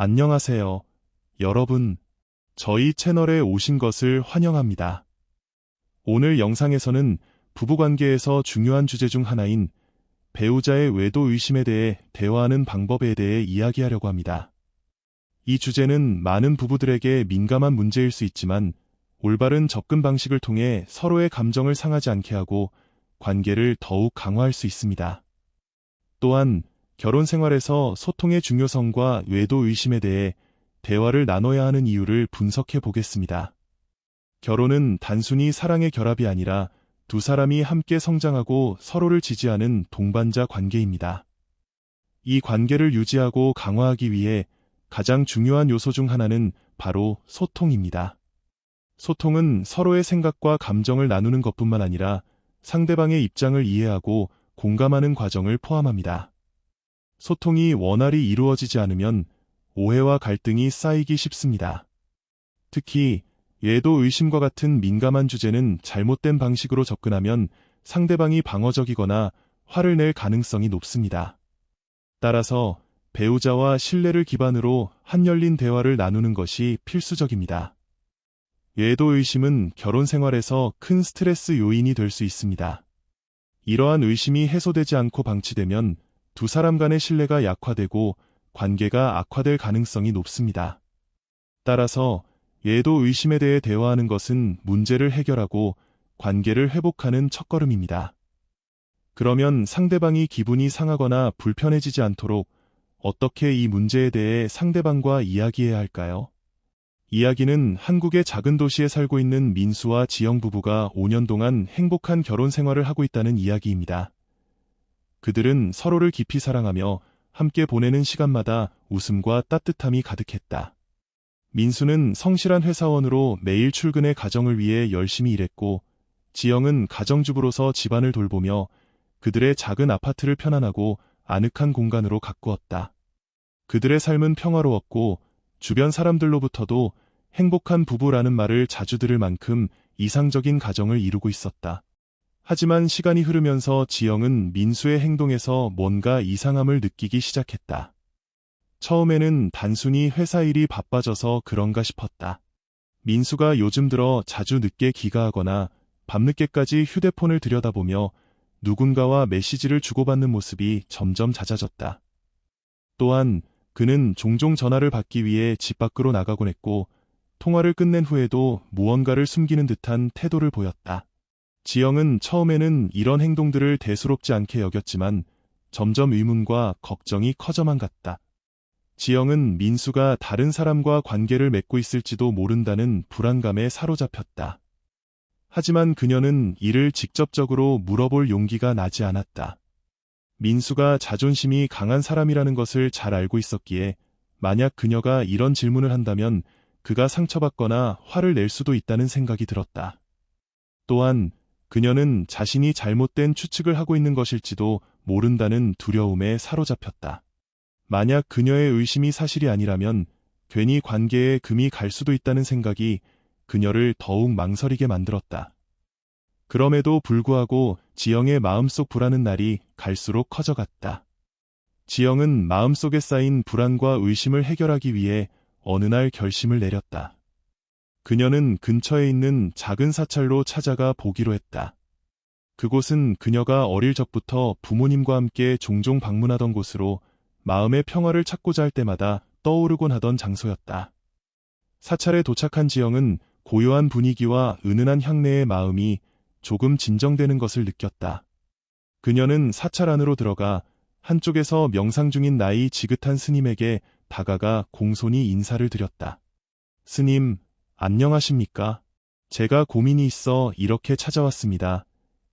안녕하세요, 여러분. 저희 채널에 오신 것을 환영합니다. 오늘 영상에서는 부부관계에서 중요한 주제 중 하나인 배우자의 외도 의심에 대해 대화하는 방법에 대해 이야기하려고 합니다. 이 주제는 많은 부부들에게 민감한 문제일 수 있지만 올바른 접근 방식을 통해 서로의 감정을 상하지 않게 하고 관계를 더욱 강화할 수 있습니다. 또한 결혼 생활에서 소통의 중요성과 외도 의심에 대해 대화를 나눠야 하는 이유를 분석해 보겠습니다. 결혼은 단순히 사랑의 결합이 아니라 두 사람이 함께 성장하고 서로를 지지하는 동반자 관계입니다. 이 관계를 유지하고 강화하기 위해 가장 중요한 요소 중 하나는 바로 소통입니다. 소통은 서로의 생각과 감정을 나누는 것뿐만 아니라 상대방의 입장을 이해하고 공감하는 과정을 포함합니다. 소통이 원활히 이루어지지 않으면 오해와 갈등이 쌓이기 쉽습니다. 특히 외도 의심과 같은 민감한 주제는 잘못된 방식으로 접근하면 상대방이 방어적이거나 화를 낼 가능성이 높습니다. 따라서 배우자와 신뢰를 기반으로 한열린 대화를 나누는 것이 필수적입니다. 외도 의심은 결혼 생활에서 큰 스트레스 요인이 될 수 있습니다. 이러한 의심이 해소되지 않고 방치되면 두 사람 간의 신뢰가 약화되고 관계가 악화될 가능성이 높습니다. 따라서 외도 의심에 대해 대화하는 것은 문제를 해결하고 관계를 회복하는 첫걸음입니다. 그러면 상대방이 기분이 상하거나 불편해지지 않도록 어떻게 이 문제에 대해 상대방과 이야기해야 할까요? 이야기는 한국의 작은 도시에 살고 있는 민수와 지영 부부가 5년 동안 행복한 결혼 생활을 하고 있다는 이야기입니다. 그들은 서로를 깊이 사랑하며 함께 보내는 시간마다 웃음과 따뜻함이 가득했다. 민수는 성실한 회사원으로 매일 출근해 가정을 위해 열심히 일했고, 지영은 가정주부로서 집안을 돌보며 그들의 작은 아파트를 편안하고 아늑한 공간으로 가꾸었다. 그들의 삶은 평화로웠고 주변 사람들로부터도 행복한 부부라는 말을 자주 들을 만큼 이상적인 가정을 이루고 있었다. 하지만 시간이 흐르면서 지영은 민수의 행동에서 뭔가 이상함을 느끼기 시작했다. 처음에는 단순히 회사 일이 바빠져서 그런가 싶었다. 민수가 요즘 들어 자주 늦게 귀가하거나 밤늦게까지 휴대폰을 들여다보며 누군가와 메시지를 주고받는 모습이 점점 잦아졌다. 또한 그는 종종 전화를 받기 위해 집 밖으로 나가곤 했고, 통화를 끝낸 후에도 무언가를 숨기는 듯한 태도를 보였다. 지영은 처음에는 이런 행동들을 대수롭지 않게 여겼지만 점점 의문과 걱정이 커져만 갔다. 지영은 민수가 다른 사람과 관계를 맺고 있을지도 모른다는 불안감에 사로잡혔다. 하지만 그녀는 이를 직접적으로 물어볼 용기가 나지 않았다. 민수가 자존심이 강한 사람이라는 것을 잘 알고 있었기에 만약 그녀가 이런 질문을 한다면 그가 상처받거나 화를 낼 수도 있다는 생각이 들었다. 또한 그녀는 자신이 잘못된 추측을 하고 있는 것일지도 모른다는 두려움에 사로잡혔다. 만약 그녀의 의심이 사실이 아니라면 괜히 관계에 금이 갈 수도 있다는 생각이 그녀를 더욱 망설이게 만들었다. 그럼에도 불구하고 지영의 마음속 불안은 날이 갈수록 커져갔다. 지영은 마음속에 쌓인 불안과 의심을 해결하기 위해 어느 날 결심을 내렸다. 그녀는 근처에 있는 작은 사찰로 찾아가 보기로 했다. 그곳은 그녀가 어릴 적부터 부모님과 함께 종종 방문하던 곳으로 마음의 평화를 찾고자 할 때마다 떠오르곤 하던 장소였다. 사찰에 도착한 지영은 고요한 분위기와 은은한 향내의 마음이 조금 진정되는 것을 느꼈다. 그녀는 사찰 안으로 들어가 한쪽에서 명상 중인 나이 지긋한 스님에게 다가가 공손히 인사를 드렸다. 스님, 안녕하십니까? 제가 고민이 있어 이렇게 찾아왔습니다.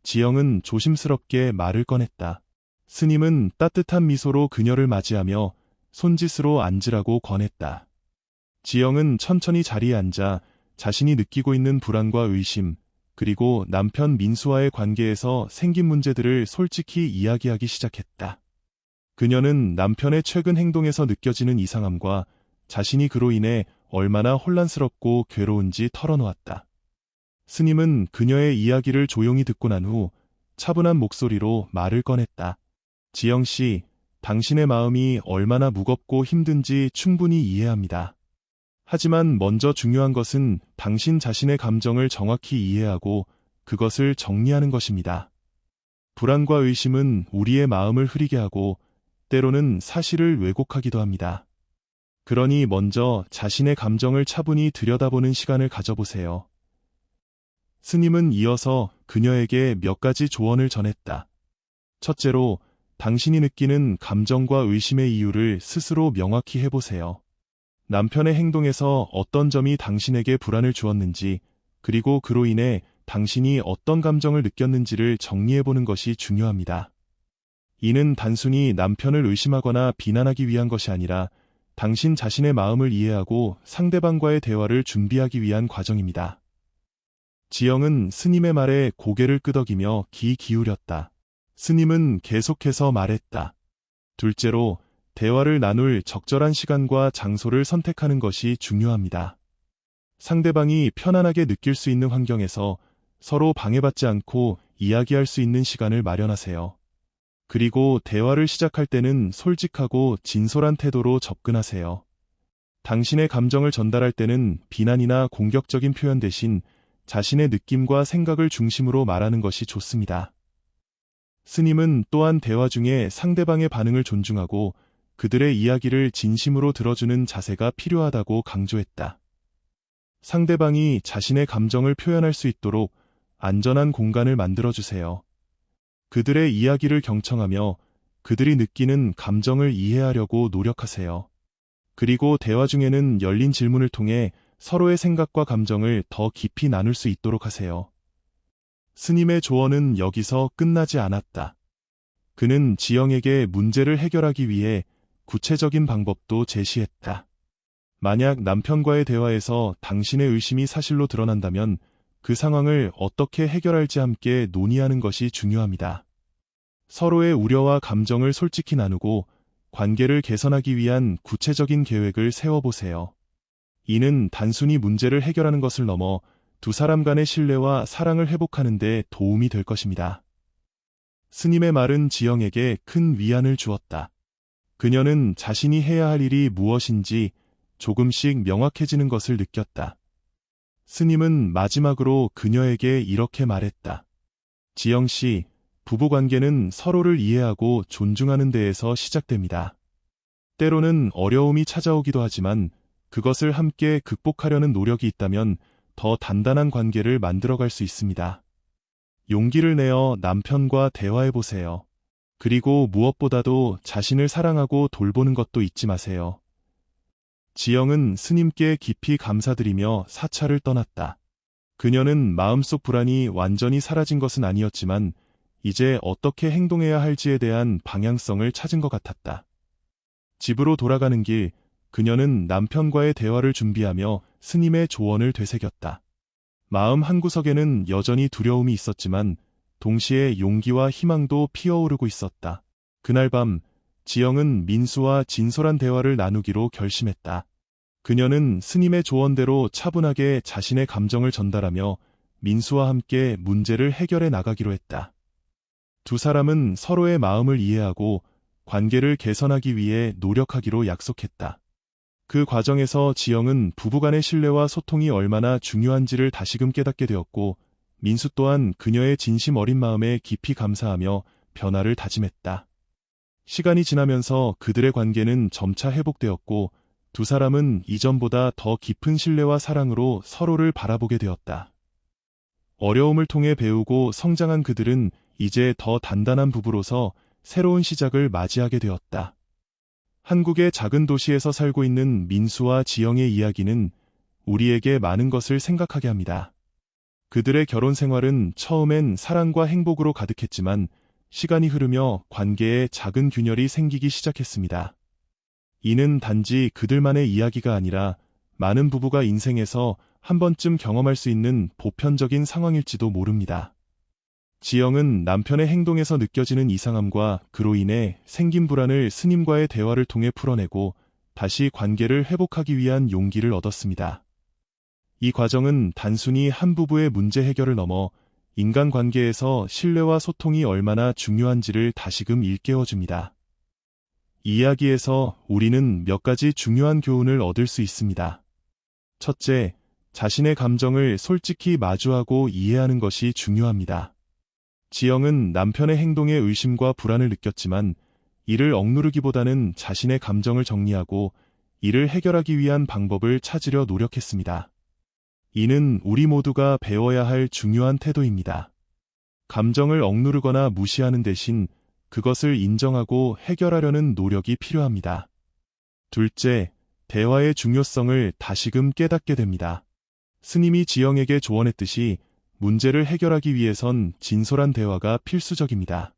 지영은 조심스럽게 말을 꺼냈다. 스님은 따뜻한 미소로 그녀를 맞이하며 손짓으로 앉으라고 권했다. 지영은 천천히 자리에 앉아 자신이 느끼고 있는 불안과 의심, 그리고 남편 민수와의 관계에서 생긴 문제들을 솔직히 이야기하기 시작했다. 그녀는 남편의 최근 행동에서 느껴지는 이상함과 자신이 그로 인해 얼마나 혼란스럽고 괴로운지 털어놓았다. 스님은 그녀의 이야기를 조용히 듣고 난 후 차분한 목소리로 말을 꺼냈다. 지영 씨, 당신의 마음이 얼마나 무겁고 힘든지 충분히 이해합니다. 하지만 먼저 중요한 것은 당신 자신의 감정을 정확히 이해하고 그것을 정리하는 것입니다. 불안과 의심은 우리의 마음을 흐리게 하고 때로는 사실을 왜곡하기도 합니다. 그러니 먼저 자신의 감정을 차분히 들여다보는 시간을 가져보세요. 스님은 이어서 그녀에게 몇 가지 조언을 전했다. 첫째로, 당신이 느끼는 감정과 의심의 이유를 스스로 명확히 해보세요. 남편의 행동에서 어떤 점이 당신에게 불안을 주었는지, 그리고 그로 인해 당신이 어떤 감정을 느꼈는지를 정리해보는 것이 중요합니다. 이는 단순히 남편을 의심하거나 비난하기 위한 것이 아니라 당신 자신의 마음을 이해하고 상대방과의 대화를 준비하기 위한 과정입니다. 지영은 스님의 말에 고개를 끄덕이며 귀 기울였다. 스님은 계속해서 말했다. 둘째로, 대화를 나눌 적절한 시간과 장소를 선택하는 것이 중요합니다. 상대방이 편안하게 느낄 수 있는 환경에서 서로 방해받지 않고 이야기할 수 있는 시간을 마련하세요. 그리고 대화를 시작할 때는 솔직하고 진솔한 태도로 접근하세요. 당신의 감정을 전달할 때는 비난이나 공격적인 표현 대신 자신의 느낌과 생각을 중심으로 말하는 것이 좋습니다. 스님은 또한 대화 중에 상대방의 반응을 존중하고 그들의 이야기를 진심으로 들어주는 자세가 필요하다고 강조했다. 상대방이 자신의 감정을 표현할 수 있도록 안전한 공간을 만들어주세요. 그들의 이야기를 경청하며 그들이 느끼는 감정을 이해하려고 노력하세요. 그리고 대화 중에는 열린 질문을 통해 서로의 생각과 감정을 더 깊이 나눌 수 있도록 하세요. 스님의 조언은 여기서 끝나지 않았다. 그는 지영에게 문제를 해결하기 위해 구체적인 방법도 제시했다. 만약 남편과의 대화에서 당신의 의심이 사실로 드러난다면 그 상황을 어떻게 해결할지 함께 논의하는 것이 중요합니다. 서로의 우려와 감정을 솔직히 나누고 관계를 개선하기 위한 구체적인 계획을 세워보세요. 이는 단순히 문제를 해결하는 것을 넘어 두 사람 간의 신뢰와 사랑을 회복하는 데 도움이 될 것입니다. 스님의 말은 지영에게 큰 위안을 주었다. 그녀는 자신이 해야 할 일이 무엇인지 조금씩 명확해지는 것을 느꼈다. 스님은 마지막으로 그녀에게 이렇게 말했다. 지영 씨, 부부관계는 서로를 이해하고 존중하는 데에서 시작됩니다. 때로는 어려움이 찾아오기도 하지만 그것을 함께 극복하려는 노력이 있다면 더 단단한 관계를 만들어갈 수 있습니다. 용기를 내어 남편과 대화해보세요. 그리고 무엇보다도 자신을 사랑하고 돌보는 것도 잊지 마세요. 지영은 스님께 깊이 감사드리며 사찰을 떠났다. 그녀는 마음속 불안이 완전히 사라진 것은 아니었지만 이제 어떻게 행동해야 할지에 대한 방향성을 찾은 것 같았다. 집으로 돌아가는 길, 그녀는 남편과의 대화를 준비하며 스님의 조언을 되새겼다. 마음 한구석에는 여전히 두려움이 있었지만 동시에 용기와 희망도 피어오르고 있었다. 그날 밤, 지영은 민수와 진솔한 대화를 나누기로 결심했다. 그녀는 스님의 조언대로 차분하게 자신의 감정을 전달하며 민수와 함께 문제를 해결해 나가기로 했다. 두 사람은 서로의 마음을 이해하고 관계를 개선하기 위해 노력하기로 약속했다. 그 과정에서 지영은 부부간의 신뢰와 소통이 얼마나 중요한지를 다시금 깨닫게 되었고, 민수 또한 그녀의 진심 어린 마음에 깊이 감사하며 변화를 다짐했다. 시간이 지나면서 그들의 관계는 점차 회복되었고, 두 사람은 이전보다 더 깊은 신뢰와 사랑으로 서로를 바라보게 되었다. 어려움을 통해 배우고 성장한 그들은 이제 더 단단한 부부로서 새로운 시작을 맞이하게 되었다. 한국의 작은 도시에서 살고 있는 민수와 지영의 이야기는 우리에게 많은 것을 생각하게 합니다. 그들의 결혼 생활은 처음엔 사랑과 행복으로 가득했지만 시간이 흐르며 관계에 작은 균열이 생기기 시작했습니다. 이는 단지 그들만의 이야기가 아니라 많은 부부가 인생에서 한 번쯤 경험할 수 있는 보편적인 상황일지도 모릅니다. 지영은 남편의 행동에서 느껴지는 이상함과 그로 인해 생긴 불안을 스님과의 대화를 통해 풀어내고 다시 관계를 회복하기 위한 용기를 얻었습니다. 이 과정은 단순히 한 부부의 문제 해결을 넘어 인간관계에서 신뢰와 소통이 얼마나 중요한지를 다시금 일깨워줍니다. 이 이야기에서 우리는 몇 가지 중요한 교훈을 얻을 수 있습니다. 첫째, 자신의 감정을 솔직히 마주하고 이해하는 것이 중요합니다. 지영은 남편의 행동에 의심과 불안을 느꼈지만 이를 억누르기보다는 자신의 감정을 정리하고 이를 해결하기 위한 방법을 찾으려 노력했습니다. 이는 우리 모두가 배워야 할 중요한 태도입니다. 감정을 억누르거나 무시하는 대신 그것을 인정하고 해결하려는 노력이 필요합니다. 둘째, 대화의 중요성을 다시금 깨닫게 됩니다. 스님이 지영에게 조언했듯이 문제를 해결하기 위해선 진솔한 대화가 필수적입니다.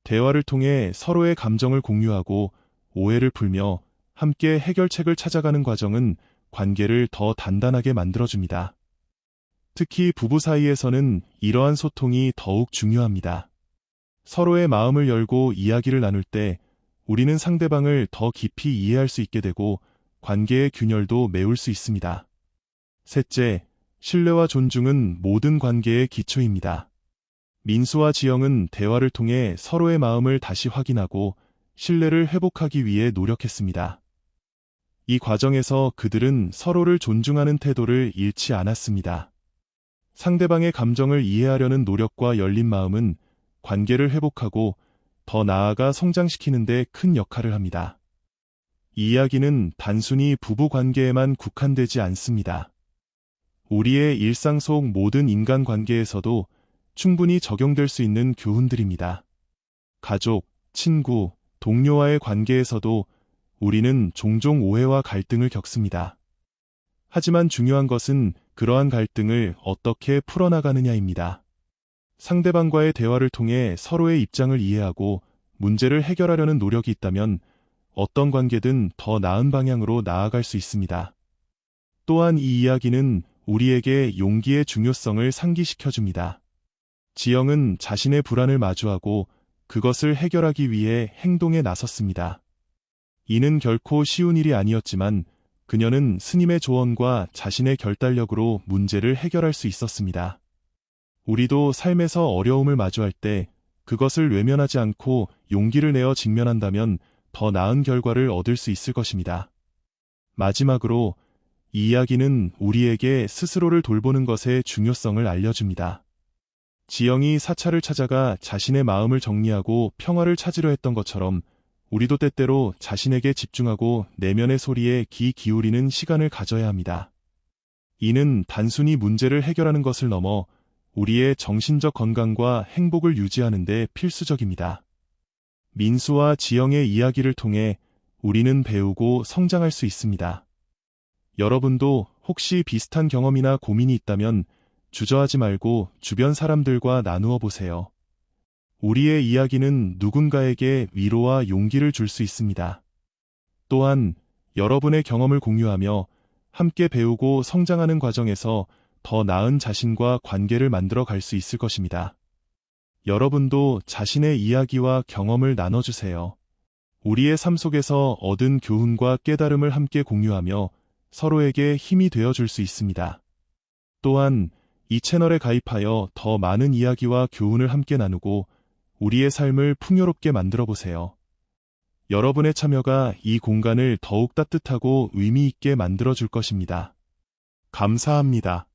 대화를 통해 서로의 감정을 공유하고 오해를 풀며 함께 해결책을 찾아가는 과정은 관계를 더 단단하게 만들어줍니다. 특히 부부 사이에서는 이러한 소통이 더욱 중요합니다. 서로의 마음을 열고 이야기를 나눌 때 우리는 상대방을 더 깊이 이해할 수 있게 되고 관계의 균열도 메울 수 있습니다. 셋째, 신뢰와 존중은 모든 관계의 기초입니다. 민수와 지영은 대화를 통해 서로의 마음을 다시 확인하고 신뢰를 회복하기 위해 노력했습니다. 이 과정에서 그들은 서로를 존중하는 태도를 잃지 않았습니다. 상대방의 감정을 이해하려는 노력과 열린 마음은 관계를 회복하고 더 나아가 성장시키는 데 큰 역할을 합니다. 이 이야기는 단순히 부부 관계에만 국한되지 않습니다. 우리의 일상 속 모든 인간 관계에서도 충분히 적용될 수 있는 교훈들입니다. 가족, 친구, 동료와의 관계에서도 우리는 종종 오해와 갈등을 겪습니다. 하지만 중요한 것은 그러한 갈등을 어떻게 풀어나가느냐입니다. 상대방과의 대화를 통해 서로의 입장을 이해하고 문제를 해결하려는 노력이 있다면 어떤 관계든 더 나은 방향으로 나아갈 수 있습니다. 또한 이 이야기는 우리에게 용기의 중요성을 상기시켜줍니다. 지영은 자신의 불안을 마주하고 그것을 해결하기 위해 행동에 나섰습니다. 이는 결코 쉬운 일이 아니었지만 그녀는 스님의 조언과 자신의 결단력으로 문제를 해결할 수 있었습니다. 우리도 삶에서 어려움을 마주할 때 그것을 외면하지 않고 용기를 내어 직면한다면 더 나은 결과를 얻을 수 있을 것입니다. 마지막으로 이 이야기는 우리에게 스스로를 돌보는 것의 중요성을 알려줍니다. 지영이 사찰을 찾아가 자신의 마음을 정리하고 평화를 찾으려 했던 것처럼 우리도 때때로 자신에게 집중하고 내면의 소리에 귀 기울이는 시간을 가져야 합니다. 이는 단순히 문제를 해결하는 것을 넘어 우리의 정신적 건강과 행복을 유지하는 데 필수적입니다. 민수와 지영의 이야기를 통해 우리는 배우고 성장할 수 있습니다. 여러분도 혹시 비슷한 경험이나 고민이 있다면 주저하지 말고 주변 사람들과 나누어 보세요. 우리의 이야기는 누군가에게 위로와 용기를 줄 수 있습니다. 또한 여러분의 경험을 공유하며 함께 배우고 성장하는 과정에서 더 나은 자신과 관계를 만들어 갈 수 있을 것입니다. 여러분도 자신의 이야기와 경험을 나눠주세요. 우리의 삶 속에서 얻은 교훈과 깨달음을 함께 공유하며 서로에게 힘이 되어줄 수 있습니다. 또한 이 채널에 가입하여 더 많은 이야기와 교훈을 함께 나누고 우리의 삶을 풍요롭게 만들어 보세요. 여러분의 참여가 이 공간을 더욱 따뜻하고 의미 있게 만들어 줄 것입니다. 감사합니다.